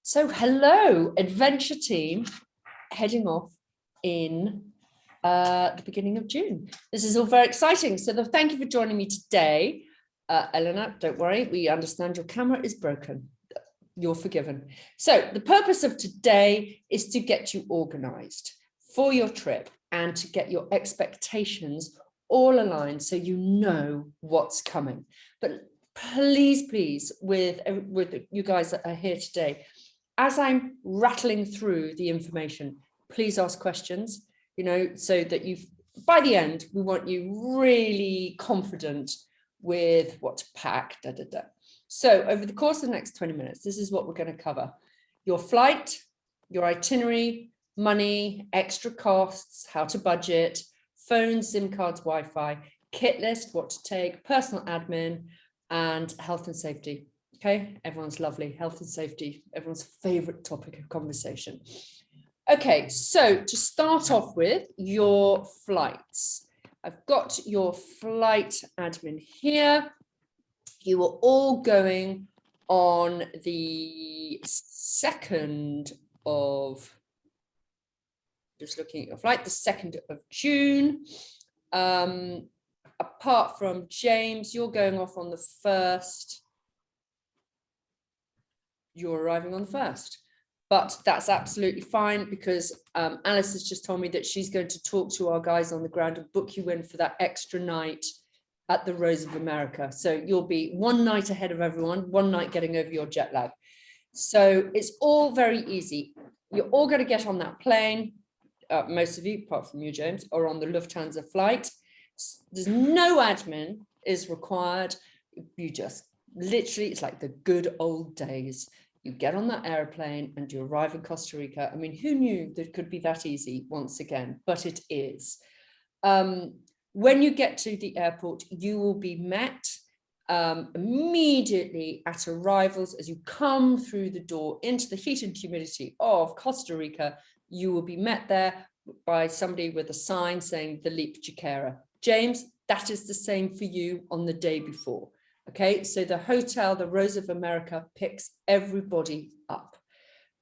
So hello, adventure team, heading off in the beginning of June. This is all very exciting. So thank you for joining me today. Eleanor, don't worry, we understand your camera is broken. You're forgiven. So the purpose of today is to get you organized for your trip and to get your expectations all aligned so you know what's coming. But please, with you guys that are here today, as I'm rattling through the information, please ask questions, so that by the end, we want you really confident with what to pack, So over the course of the next 20 minutes, this is what we're going to cover. Your flight, your itinerary, money, extra costs, how to budget, phones, SIM cards, Wi-Fi, kit list, what to take, personal admin, and health and safety. Okay, everyone's lovely, health and safety, everyone's favorite topic of conversation. Okay, so to start off with your flights, I've got your flight admin here. You are all going on the 2nd of, just looking at your flight, the 2nd of June. Apart from James, you're going off on the 1st. You're arriving on the 1st, but that's absolutely fine because Alice has just told me that she's going to talk to our guys on the ground and book you in for that extra night at the Rose of America. So you'll be one night ahead of everyone, one night getting over your jet lag. So it's all very easy. You're all going to get on that plane. Most of you, apart from you, James, are on the Lufthansa flight. There's no admin is required. You just literally, it's like the good old days. You get on that airplane and you arrive in Costa Rica. I mean, who knew that it could be that easy once again, but it is. When you get to the airport, you will be met immediately at arrivals. As you come through the door into the heat and humidity of Costa Rica, you will be met there by somebody with a sign saying the Leap Jaquera. James, that is the same for you on the day before. Okay, so the hotel, the Rose of America, picks everybody up.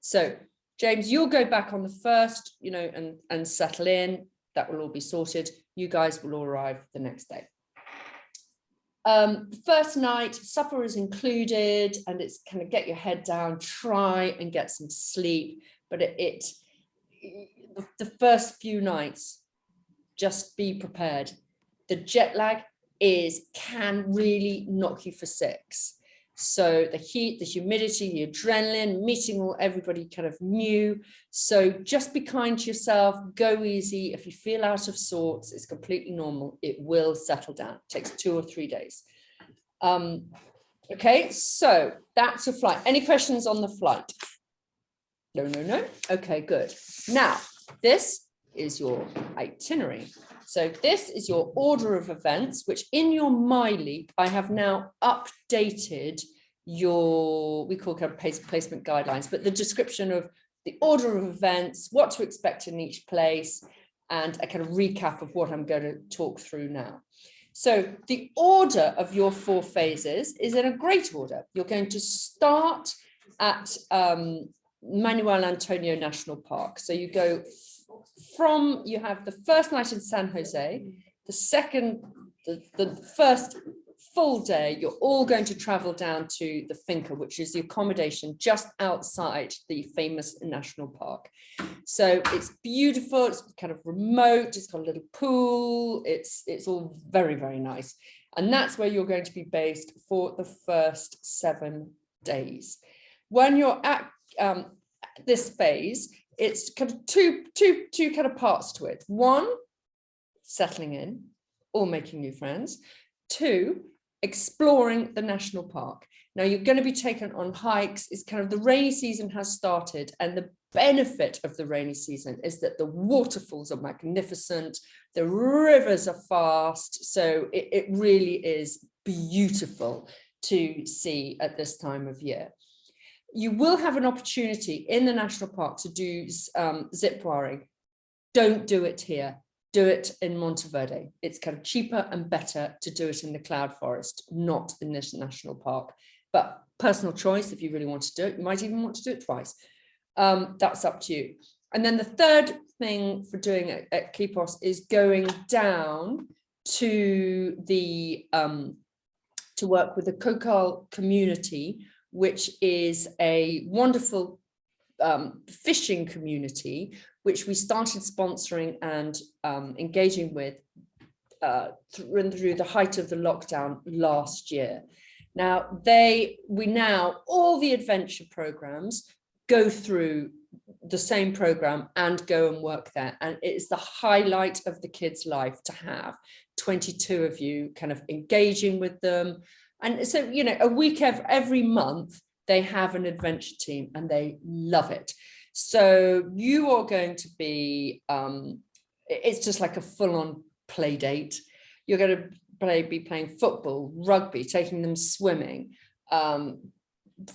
So James, you'll go back on the 1st, and settle in. That will all be sorted. You guys will all arrive the next day. First night, supper is included, and it's kind of get your head down, try and get some sleep. But the first few nights, just be prepared. The jet lag can really knock you for 6. So the heat, the humidity, the adrenaline, meeting everybody kind of new. So just be kind to yourself, go easy. If you feel out of sorts, it's completely normal. It will settle down. It takes 2 or 3 days. Okay, so that's a flight. Any questions on the flight? No. Okay, good. Now, this is your itinerary. So this is your order of events, which in your MyLeap, I have now updated your, we call kind of placement guidelines, but the description of the order of events, what to expect in each place, and a kind of recap of what I'm going to talk through now. So the order of your 4 phases is in a great order. You're going to start at Manuel Antonio National Park. So you go you have the first night in San Jose, the first full day, you're all going to travel down to the Finca, which is the accommodation just outside the famous national park. So it's beautiful, it's kind of remote, it's got a little pool, it's all very, very nice. And that's where you're going to be based for the first 7 days. When you're at this phase, it's kind of two kind of parts to it. 1, settling in or making new friends. 2, exploring the national park. Now you're going to be taken on hikes. It's kind of the rainy season has started, and the benefit of the rainy season is that the waterfalls are magnificent. The rivers are fast. So it really is beautiful to see at this time of year. You will have an opportunity in the national park to do zip wiring. Don't do it here. Do it in Monteverde. It's kind of cheaper and better to do it in the cloud forest, not in this national park. But Personal choice. If you really want to do it, you might even want to do it twice. That's up to you. And then the third thing for doing it at Kipos is going down to the to work with the Kokal community, which is a wonderful fishing community, which we started sponsoring and engaging with through the height of the lockdown last year. Now, all the adventure programs go through the same program and go and work there. And it's the highlight of the kids' life to have 22 of you kind of engaging with them. And so, you know, a week every month, they have an adventure team and they love it. So you are going to be, it's just like a full-on play date. You're going to be playing football, rugby, taking them swimming,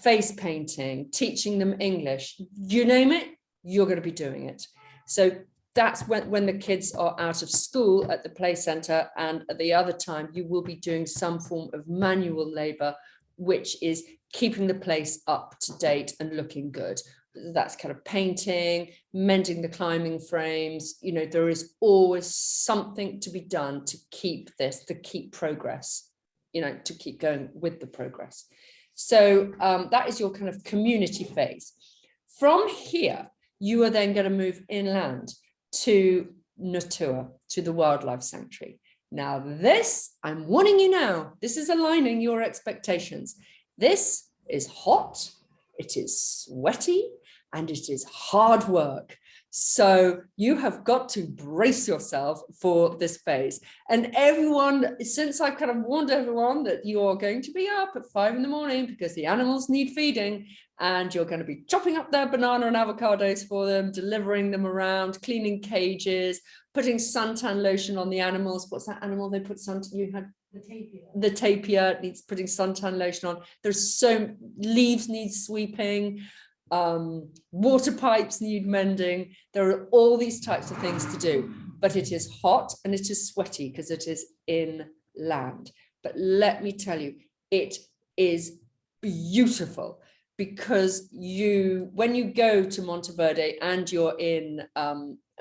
face painting, teaching them English, you name it, you're going to be doing it. So that's when the kids are out of school at the play centre, and at the other time you will be doing some form of manual labour, which is keeping the place up to date and looking good. That's kind of painting, mending the climbing frames. You know, there is always something to be done to keep progress, you know, to keep going with the progress. So that is your kind of community phase. From here, you are then going to move inland to Natura, to the wildlife sanctuary. Now this, I'm warning you now, this is aligning your expectations. This is hot, it is sweaty, and it is hard work. So you have got to brace yourself for this phase. And everyone, since I've kind of warned everyone that you're going to be up at 5 in the morning because the animals need feeding, and you're going to be chopping up their banana and avocados for them, delivering them around, cleaning cages, putting suntan lotion on the animals. What's that animal they put suntan? You had the tapir. The tapir needs putting suntan lotion on. There's leaves need sweeping. Water pipes need mending. There are all these types of things to do, but it is hot and it is sweaty because it is inland. But let me tell you, it is beautiful, because when you go to Monteverde and you're in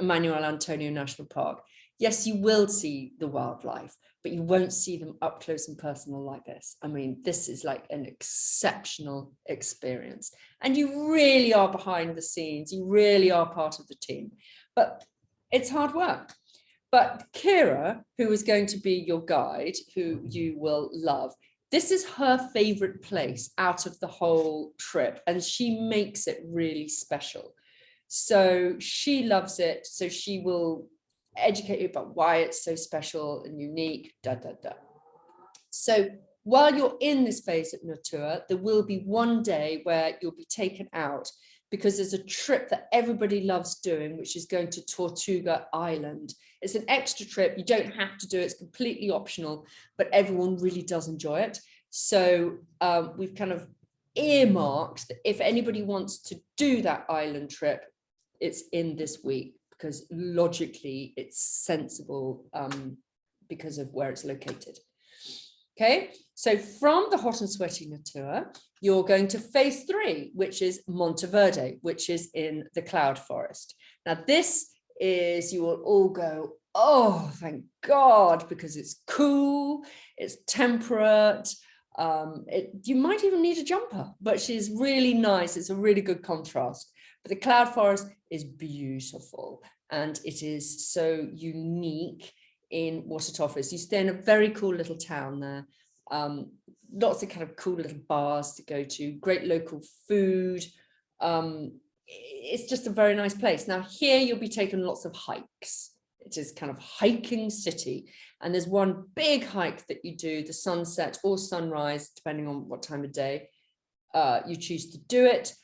Manuel Antonio National Park, yes, you will see the wildlife, but you won't see them up close and personal like this. I mean, this is like an exceptional experience. And you really are behind the scenes. You really are part of the team. But it's hard work. But Kira, who is going to be your guide, who you will love, this is her favorite place out of the whole trip. And she makes it really special. So she loves it. So she will educate you about why it's so special and unique, So while you're in this phase at Natura, there will be one day where you'll be taken out, because there's a trip that everybody loves doing, which is going to Tortuga Island. It's an extra trip. You don't have to do it. It's completely optional, but everyone really does enjoy it. So we've kind of earmarked that if anybody wants to do that island trip, it's in this week, because logically it's sensible because of where it's located. Okay, so from the hot and sweaty Natura, you're going to phase 3, which is Monteverde, which is in the cloud forest. Now this is, you will all go, oh, thank God, because it's cool, it's temperate, you might even need a jumper, but she's really nice. It's a really good contrast. But the cloud forest is beautiful, and it is so unique in what it offers. You stay in a very cool little town there. Lots of kind of cool little bars to go to, great local food. It's just a very nice place. Now here you'll be taking lots of hikes. It is kind of hiking city. And there's one big hike that you do, the sunset or sunrise, depending on what time of day you choose to do it,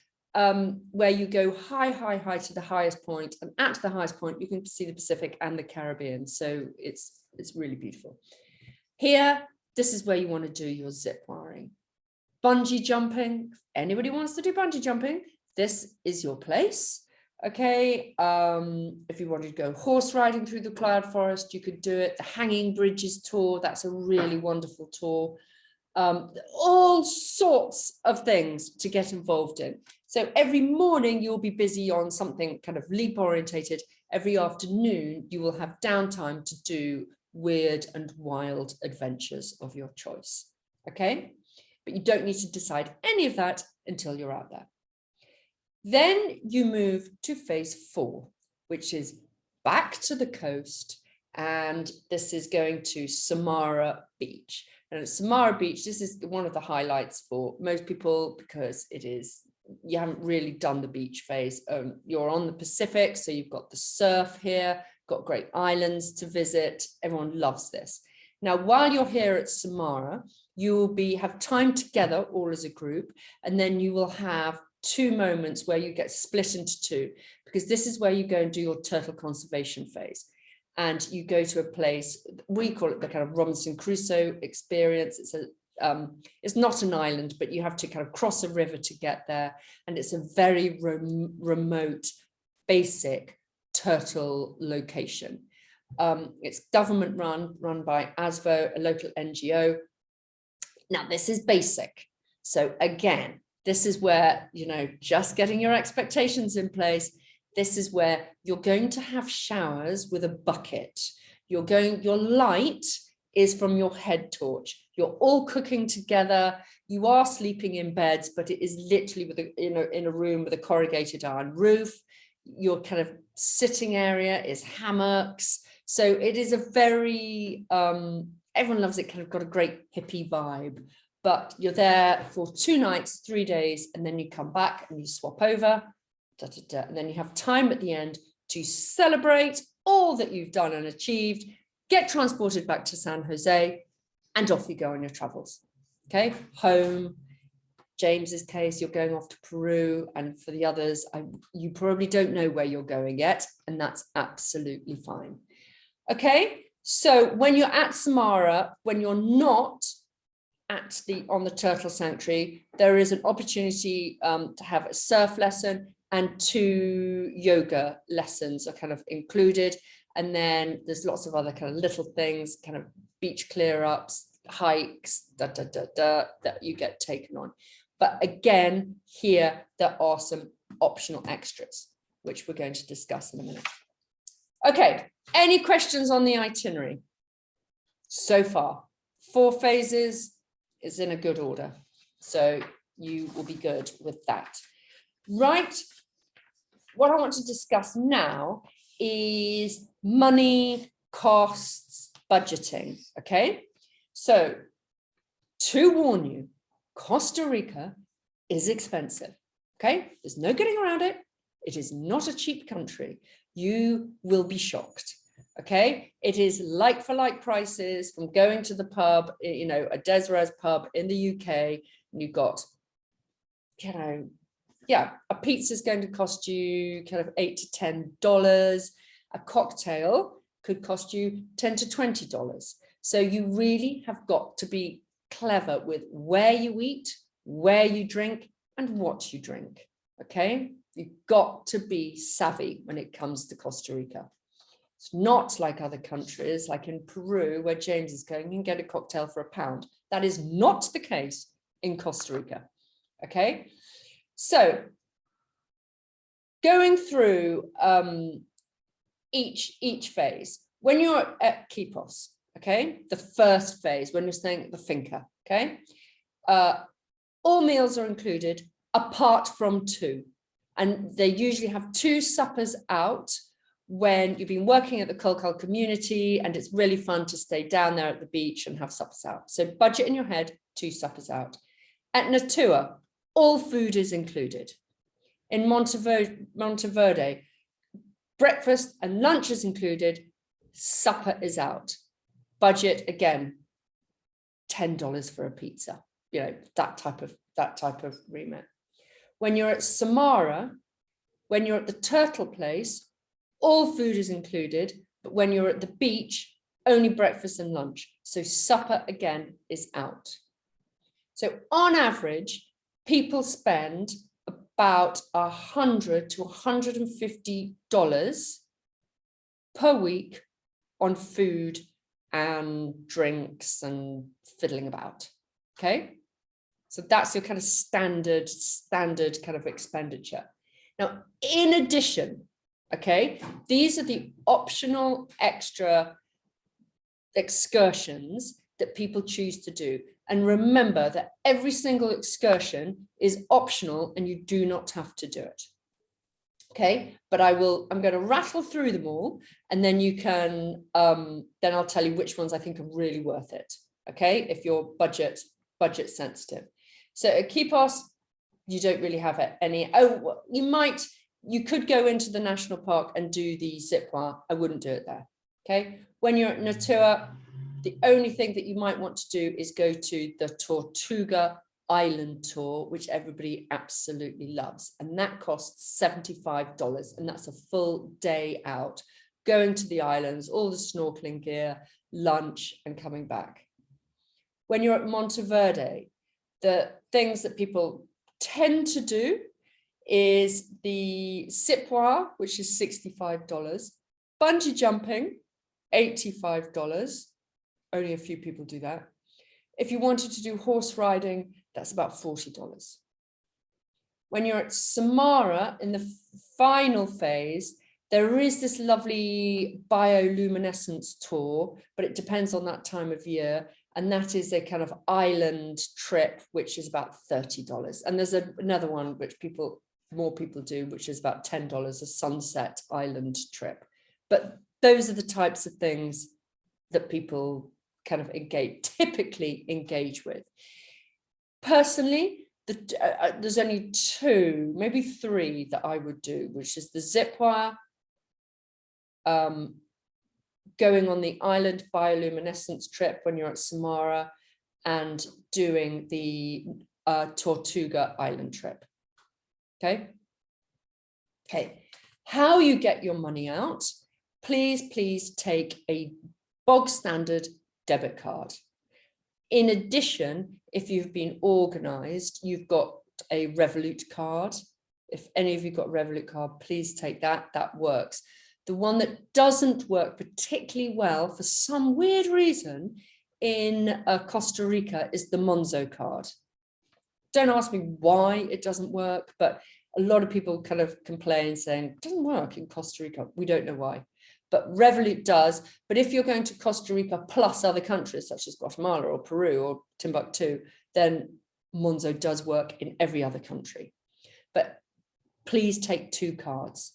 where you go high to the highest point. And at the highest point, you can see the Pacific and the Caribbean. So it's really beautiful. Here, this is where you want to do your zip wiring. Bungee jumping, if anybody wants to do bungee jumping, this is your place. Okay, if you wanted to go horse riding through the cloud forest, you could do it. The Hanging Bridges tour, that's a really wonderful tour. all sorts of things to get involved in. So every morning you'll be busy on something kind of leap orientated. Every afternoon you will have downtime to do weird and wild adventures of your choice. Okay, but you don't need to decide any of that until you're out there. Then you move to phase 4, which is back to the coast, and this is going to Samara Beach. And at Samara Beach, this is one of the highlights for most people because it is, you haven't really done the beach phase. You're on the Pacific, so you've got the surf here, got great islands to visit. Everyone loves this. Now, while you're here at Samara, you will have time together all as a group, and then you will have 2 moments where you get split into 2, because this is where you go and do your turtle conservation phase. And you go to a place, we call it the kind of Robinson Crusoe experience. It's not an island, but you have to kind of cross a river to get there. And it's a very remote, basic turtle location. It's government run by ASVO, a local NGO. Now, this is basic. So again, this is where, you know, just getting your expectations in place. This is where you're going to have showers with a bucket. Your light is from your head torch. You're all cooking together. You are sleeping in beds, but it is literally with in a room with a corrugated iron roof. Your kind of sitting area is hammocks. So it is a very, everyone loves it, kind of got a great hippie vibe. But you're there for 2 nights, 3 days, and then you come back and you swap over, and then you have time at the end to celebrate all that you've done and achieved, get transported back to San Jose, and off you go on your travels. Okay, home. James's case, you're going off to Peru, and for the others, you probably don't know where you're going yet, and that's absolutely fine. Okay, so when you're at Samara, when you're not on the turtle sanctuary, there is an opportunity to have a surf lesson, and 2 yoga lessons are kind of included. And then there's lots of other kind of little things, kind of beach clear ups, hikes, that you get taken on. But again, here there are some optional extras, which we're going to discuss in a minute. Okay, any questions on the itinerary so far? 4 phases is in a good order, so you will be good with that. Right, what I want to discuss now is money, costs, budgeting, okay? So to warn you, Costa Rica is expensive, okay? There's no getting around it. It is not a cheap country. You will be shocked, okay? It is like for like prices from going to the pub, you know, a Desirez pub in the UK, and you've got, you know, yeah, a pizza is going to cost you kind of $8 to $10. A cocktail could cost you $10 to $20. So you really have got to be clever with where you eat, where you drink, and what you drink, okay? You've got to be savvy when it comes to Costa Rica. It's not like other countries, like in Peru, where James is going, you can get a cocktail for £1. That is not the case in Costa Rica, okay? So going through each phase, when you're at Quipos, okay, the first phase, when you're staying at the finca, okay, all meals are included apart from 2. And they usually have 2 suppers out when you've been working at the Colcal community, and it's really fun to stay down there at the beach and have suppers out. So budget in your head, 2 suppers out. At Natua, all food is included. In Monteverde, breakfast and lunch is included, supper is out. Budget, again, $10 for a pizza, you know, that type of remit. When you're at Samara, when you're at the turtle place, all food is included, but when you're at the beach, only breakfast and lunch. So supper, again, is out. So on average, people spend about $100 to $150 per week on food and drinks and fiddling about, Okay, so that's your kind of standard kind of expenditure. Now, in addition, okay, these are the optional extra excursions that people choose to do. And remember that every single excursion is optional and you do not have to do it. Okay, but I'm going to rattle through them all, and then you can, then I'll tell you which ones I think are really worth it. Okay, if you're budget sensitive. So at Quipos, you don't really have any. Oh, you could go into the national park and do the zip wire. I wouldn't do it there. Okay, when you're at Natura, the only thing that you might want to do is go to the Tortuga Island tour, which everybody absolutely loves, and that costs $75, and that's a full day out, going to the islands, all the snorkeling gear, lunch, and coming back. When you're at Monteverde, the things that people tend to do is the zip wire, which is $65, bungee jumping, $85. Only a few people do that. If you wanted to do horse riding, that's about $40. When you're at Samara in the final phase, there is this lovely bioluminescence tour, but it depends on that time of year. And that is a kind of island trip, which is about $30. And there's another one which more people do, which is about $10, a sunset island trip. But those are the types of things that people kind of typically engage with. Personally, there's only 2, maybe 3 that I would do, which is the zip wire, going on the island bioluminescence trip when you're at Samara, and doing the Tortuga Island trip. Okay. How you get your money out? Please take a bog standard debit card. In addition, if you've been organized, you've got a Revolut card. If any of you got a Revolut card, please take that. That works. The one that doesn't work particularly well for some weird reason in Costa Rica is the Monzo card. Don't ask me why it doesn't work, but a lot of people kind of complain saying it doesn't work in Costa Rica. We don't know why, but Revolut does. But if you're going to Costa Rica plus other countries such as Guatemala or Peru or Timbuktu, then Monzo does work in every other country. But please take 2 cards.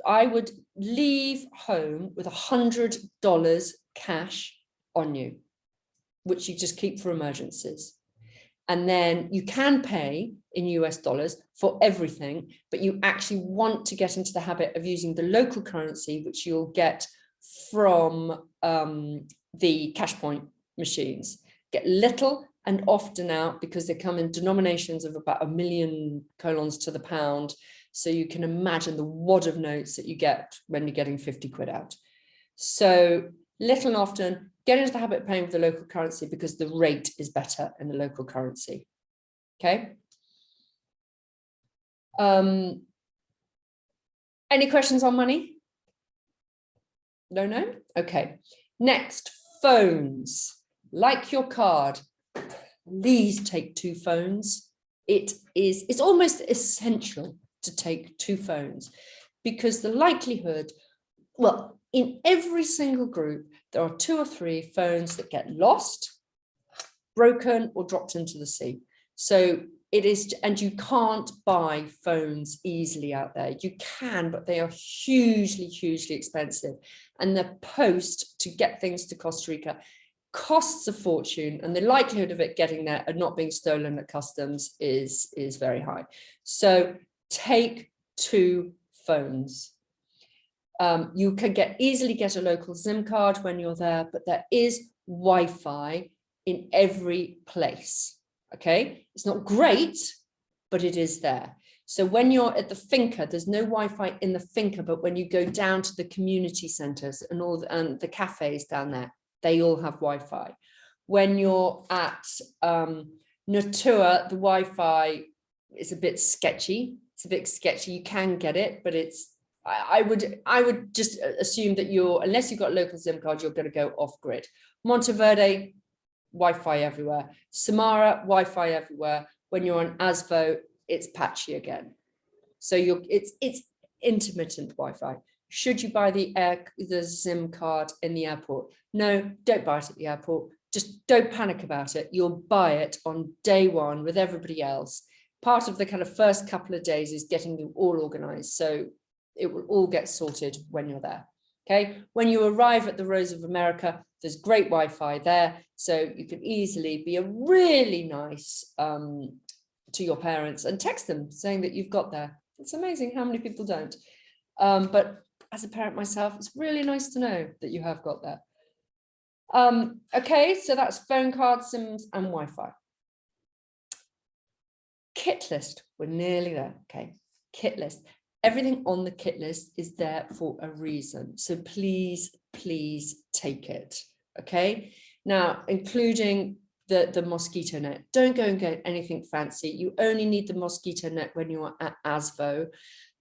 I would leave home with $100 cash on you, which you just keep for emergencies. And then you can pay in US dollars for everything, but you actually want to get into the habit of using the local currency, which you'll get from the cash point machines. Get little and often out, because they come in denominations of about 1 million colons to the pound. So you can imagine the wad of notes that you get when you're getting 50 quid out. So little and often, get into the habit of paying with the local currency because the rate is better in the local currency. Okay. Any questions on money? No? Okay. Next, phones. Like your card, please take 2 phones. It's almost essential to take 2 phones, because the likelihood, well, in every single group, there are 2 or 3 phones that get lost, broken, or dropped into the sea. So it is, and you can't buy phones easily out there. You can, but they are hugely expensive. And the post to get things to Costa Rica costs a fortune, and the likelihood of it getting there and not being stolen at customs is very high. So take 2 phones. You can easily get a local SIM card when you're there, but there is Wi-Fi in every place. Okay, it's not great, but it is there. So when you're at the finca, there's no Wi-Fi in the finca, but when you go down to the community centers and the cafes down there, they all have Wi-Fi. When you're at Natura, the Wi-Fi is a bit sketchy. You can get it, but it's I would just assume that unless you've got a local SIM card, you're going to go off grid. Monteverde, Wi-Fi everywhere. Samara, Wi-Fi everywhere. When you're on ASVO, it's patchy again. So it's intermittent Wi-Fi. Should you buy the SIM card in the airport? No, don't buy it at the airport. Just don't panic about it. You'll buy it on day one with everybody else. Part of the kind of first couple of days is getting you all organized. So it will all get sorted when you're there. Okay. When you arrive at the Rose of America, there's great Wi-Fi there. So you can easily be a really nice to your parents and text them saying that you've got there. It's amazing how many people don't. But as a parent myself, it's really nice to know that you have got there. Okay, so that's phone cards, SIMs, and Wi-Fi. Kit list, we're nearly there. Okay, kit list. Everything on the kit list is there for a reason. So please, please take it. Okay, now including the mosquito net. Don't go and get anything fancy. You only need the mosquito net when you are at ASVO.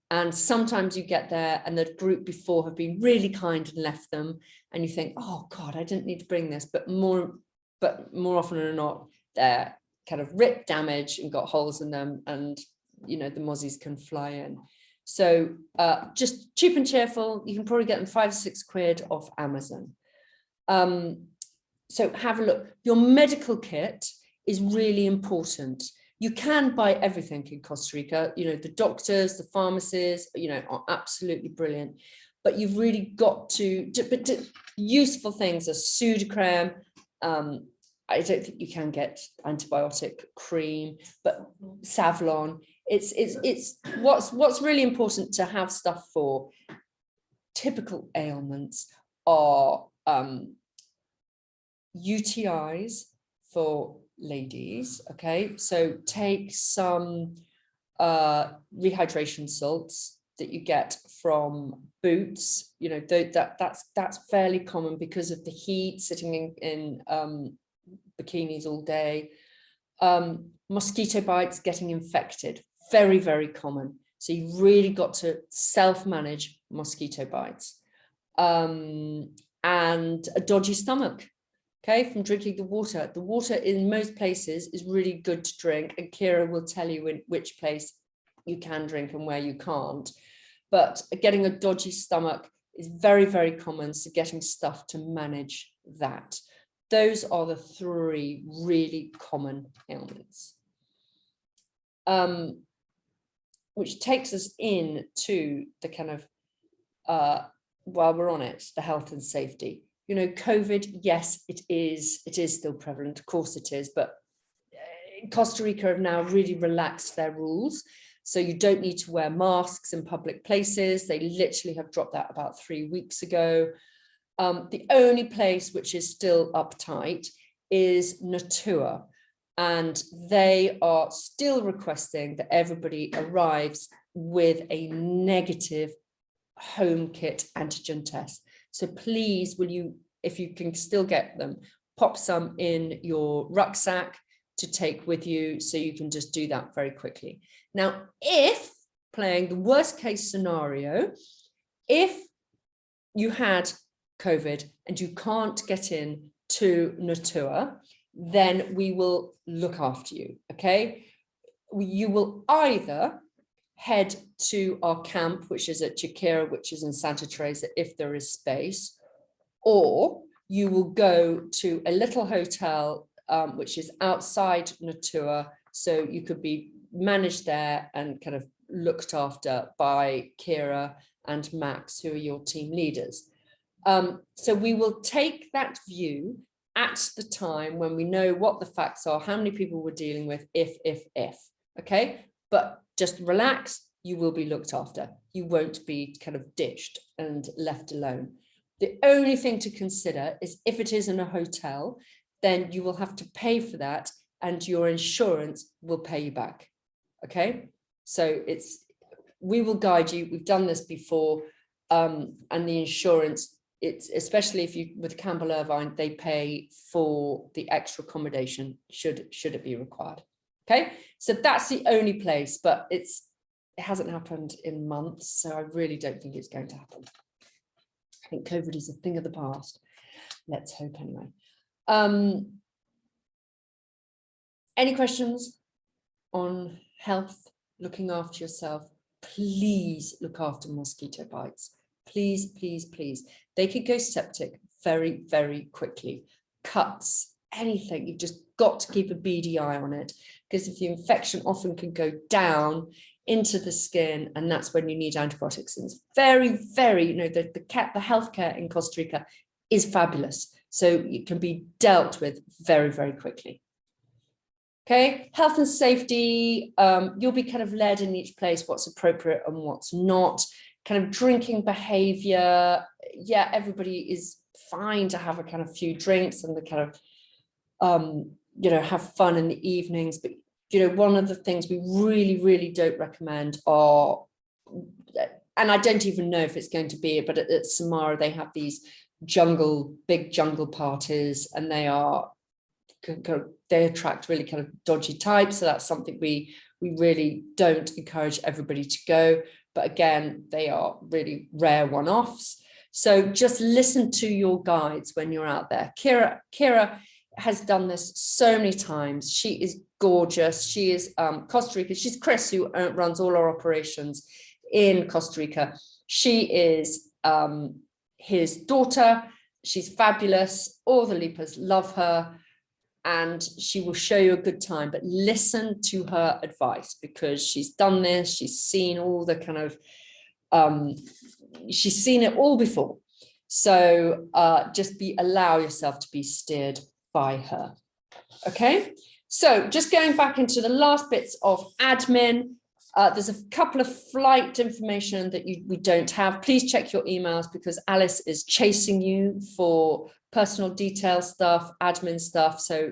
And sometimes you get there and the group before have been really kind and left them. And you think, oh God, I didn't need to bring this. But more often than not, they're kind of ripped, damaged and got holes in them. And, you know, the mozzies can fly in. So just cheap and cheerful. You can probably get them 5 or 6 quid off Amazon. So have a look. Your medical kit is really important. You can buy everything in Costa Rica. You know, the doctors, the pharmacies, you know, are absolutely brilliant. But you've really got to useful things as Sudocrem. I don't think you can get antibiotic cream, but Savlon. It's what's really important to have stuff for. Typical ailments are UTIs for ladies. Okay, so take some rehydration salts that you get from Boots. You know, that's fairly common because of the heat, sitting in bikinis all day. Mosquito bites, getting infected, very, very common. So you've really got to self-manage mosquito bites. And a dodgy stomach, okay, from drinking the water. The water in most places is really good to drink, and Kira will tell you in which place you can drink and where you can't. But getting a dodgy stomach is very, very common, so getting stuff to manage that. Those are the 3 really common ailments. Which takes us into the kind of, while we're on it, the health and safety. You know, COVID, yes, it is still prevalent, of course it is, but Costa Rica have now really relaxed their rules. So you don't need to wear masks in public places. They literally have dropped that about 3 weeks ago. The only place which is still uptight is Natua. And they are still requesting that everybody arrives with a negative home kit antigen test. So please, will you, if you can still get them, pop some in your rucksack to take with you, so you can just do that very quickly. Now, if playing the worst case scenario, if you had COVID and you can't get in to Natua, then we will look after you, okay? You will either head to our camp, which is at Jaquira, which is in Santa Teresa, if there is space, or you will go to a little hotel, which is outside Natua, so you could be managed there and kind of looked after by Kira and Max, who are your team leaders. So we will take that view at the time when we know what the facts are, how many people we're dealing with, if, okay? But just relax, you will be looked after. You won't be kind of ditched and left alone. The only thing to consider is if it is in a hotel, then you will have to pay for that and your insurance will pay you back, okay? So we will guide you. We've done this before, and the insurance, it's especially if you with Campbell Irvine, they pay for the extra accommodation should it be required. Okay, so that's the only place, but it's it hasn't happened in months, so I really don't think it's going to happen. I think COVID is a thing of the past. Let's hope anyway. Any questions on health, looking after yourself? Please look after mosquito bites. Please, please, please. They could go septic very, very quickly. Cuts, anything, you've just got to keep a beady eye on it, because if the infection often can go down into the skin, and that's when you need antibiotics. And it's very, very, you know, the healthcare in Costa Rica is fabulous. So it can be dealt with very, very quickly. Okay, health and safety, you'll be kind of led in each place what's appropriate and what's not. Kind of drinking behavior, yeah, everybody is fine to have a kind of few drinks and the kind of, you know, have fun in the evenings. But, you know, one of the things we really, really don't recommend are, and I don't even know if it's going to be it, but at Samara, they have these big jungle parties, and they attract really kind of dodgy types. So that's something we really don't encourage everybody to go. But again, they are really rare one-offs. So just listen to your guides when you're out there. Kira has done this so many times. She is gorgeous. She is Costa Rica. She's Chris, who runs all our operations in Costa Rica. She is his daughter. She's fabulous. All the Lipas love her, and she will show you a good time. But listen to her advice, because she's done this. She's seen all the kind of, she's seen it all before. So just allow yourself to be steered by her. Okay, so just going back into the last bits of admin. There's a couple of flight information that we don't have. Please check your emails, because Alice is chasing you for personal detail stuff, admin stuff. So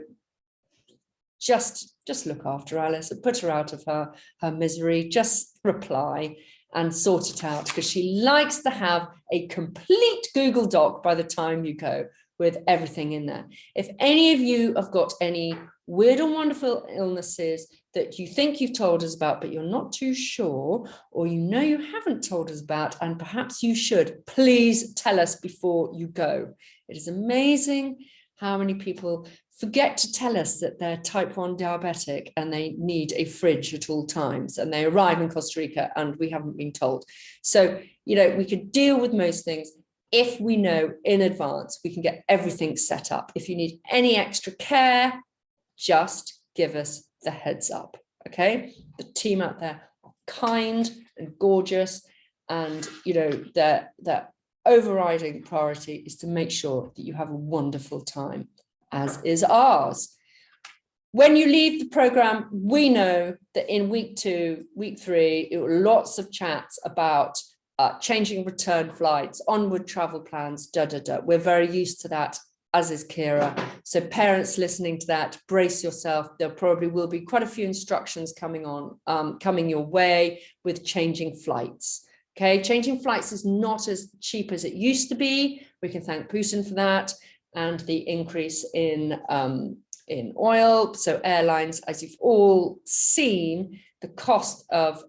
just look after Alice and put her out of her misery. Just reply and sort it out, because she likes to have a complete Google Doc by the time you go, with everything in there. If any of you have got any weird or wonderful illnesses that you think you've told us about, but you're not too sure, or you know you haven't told us about, and perhaps you should, please tell us before you go. It is amazing how many people forget to tell us that they're type 1 diabetic and they need a fridge at all times, and they arrive in Costa Rica and we haven't been told. So, you know, we could deal with most things. If we know in advance, we can get everything set up. If you need any extra care, just give us the heads up, okay? The team out there are kind and gorgeous, and, you know, their overriding priority is to make sure that you have a wonderful time, as is ours. When you leave the program, we know that in week 2, week 3, it were lots of chats about changing return flights, onward travel plans, We're very used to that, as is Kira. So parents listening to that, brace yourself. There probably will be quite a few instructions coming your way with changing flights. Okay, changing flights is not as cheap as it used to be. We can thank Putin for that, and the increase in oil. So airlines, as you've all seen, the cost of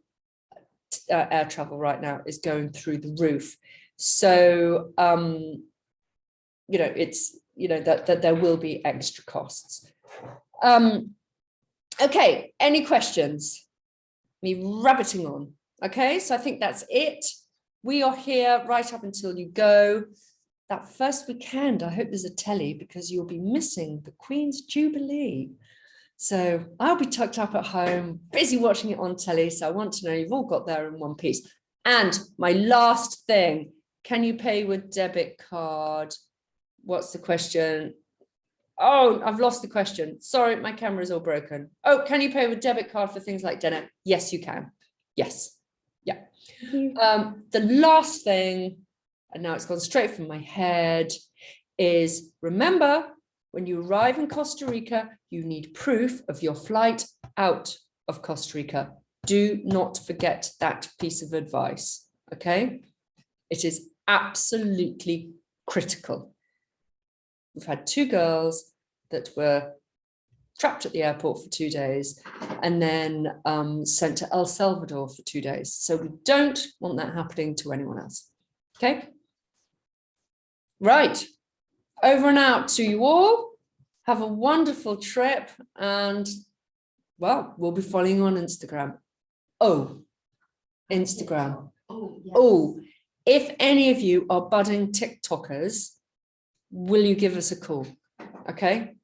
air travel right now is going through the roof. So you know, it's, you know, that there will be extra costs. Okay, any questions? Me rabbiting on. Okay, so I think that's it. We are here right up until you go. That first weekend, I hope there's a telly, because you'll be missing the Queen's Jubilee. So I'll be tucked up at home, busy watching it on telly. So I want to know you've all got there in one piece. And my last thing, can you pay with debit card? What's the question? Oh, I've lost the question. Sorry, my camera's all broken. Oh, can you pay with debit card for things like dinner? Yes, you can. Yes. Yeah. The last thing, and now it's gone straight from my head, is remember, when you arrive in Costa Rica, you need proof of your flight out of Costa Rica. Do not forget that piece of advice, okay? It is absolutely critical. We've had 2 girls that were trapped at the airport for 2 days, and then sent to El Salvador for 2 days. So we don't want that happening to anyone else. Okay. Right. Over and out to you all. Have a wonderful trip, and well, we'll be following you on Instagram. Oh, Instagram. Oh, yes. Oh, if any of you are budding TikTokers, will you give us a call? Okay.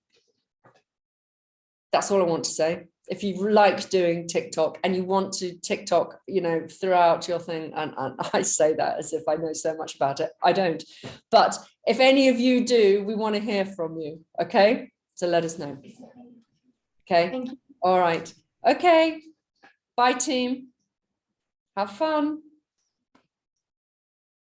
That's all I want to say. If you like doing TikTok and you want to TikTok, you know, throughout your thing, and I say that as if I know so much about it, I don't. But if any of you do, we want to hear from you. Okay. So let us know. Okay. Thank you. All right. Okay. Bye, team. Have fun.